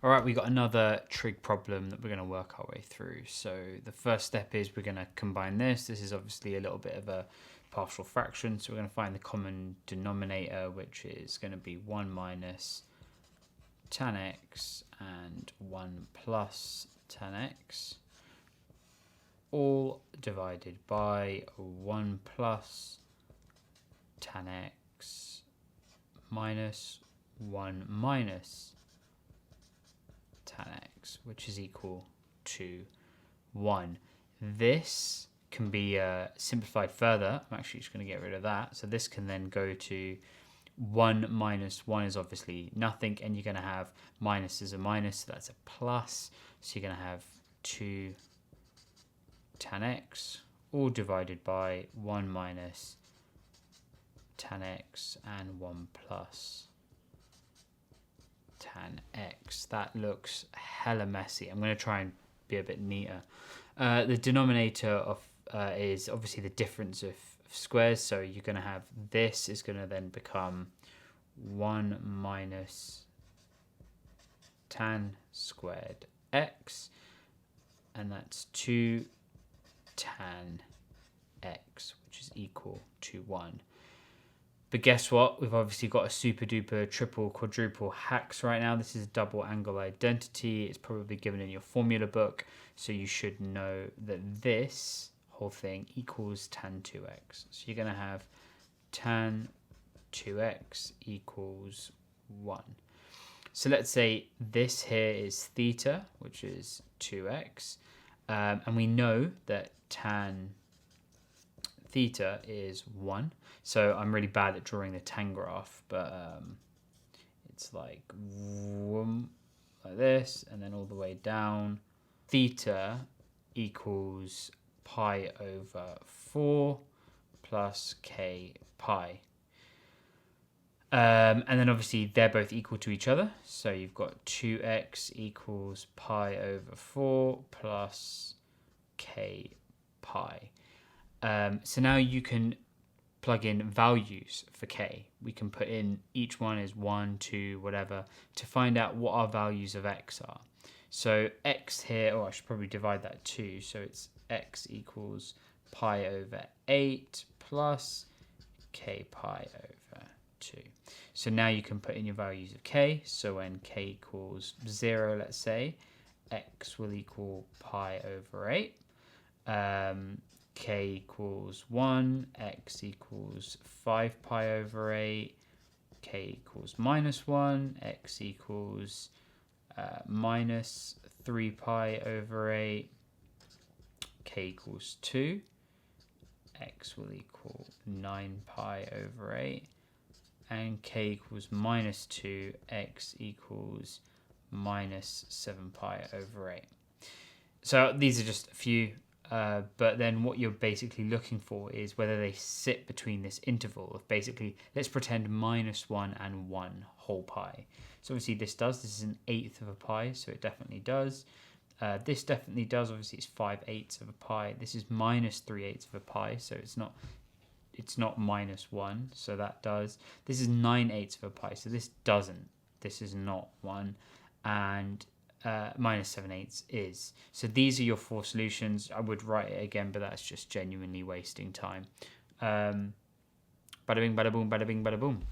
All right, we got another trig problem that we're going to work our way through. So the first step is we're going to combine this. This is obviously a little bit of a partial fraction. So we're going to find the common denominator, which is going to be 1 minus tan x and 1 plus tan x, all divided by 1 plus tan x minus 1 minus tan x, which is equal to 1. This can be simplified further. I'm actually just going to get rid of that. So this can then go to 1 minus 1 is obviously nothing, and you're going to have minus is a minus, so that's a plus. So you're going to have 2 tan x, all divided by 1 minus tan x and 1 plus tan x. That looks hella messy. I'm going to try and be a bit neater. The denominator of is obviously the difference of squares, so you're going to have this is going to then become 1 minus tan squared x, and that's 2 tan x, which is equal to 1. But guess what? We've obviously got a super duper triple quadruple hacks right now. This is a double angle identity. It's probably given in your formula book, so you should know that this whole thing equals tan 2x. So you're going to have tan 2x equals 1. So let's say this here is theta, which is 2x, and we know that tan theta is 1. So I'm really bad at drawing the tan graph, but it's like this, and then all the way down. Theta equals pi over 4 plus k pi. And then obviously they're both equal to each other. So you've got 2x equals pi over 4 plus k pi. So now you can plug in values for k. We can put in each one is 1, 2, whatever, to find out what our values of x are. So x here, I should probably divide that 2. So it's x equals pi over 8 plus k pi over 2. So now you can put in your values of k. So when k equals 0, let's say, x will equal pi over 8. K equals 1, x equals 5 pi over 8, k equals minus 1, x equals minus 3 pi over 8, k equals 2, x will equal 9 pi over 8, and k equals minus 2, x equals minus 7 pi over 8. So these are just a few. But then what you're basically looking for is whether they sit between this interval of basically, let's pretend minus 1 and 1 whole pi. So obviously this is an 1/8 of a pi, so it definitely does. This definitely does, obviously it's 5/8 of a pi. This is minus 3/8 of a pi, so it's not minus 1, so that does. This is 9/8 of a pi, so this doesn't. This is not 1. And minus 7/8 is. So these are your 4 solutions. I would write it again, but that's just genuinely wasting time. Bada bing, bada boom, bada bing, bada boom.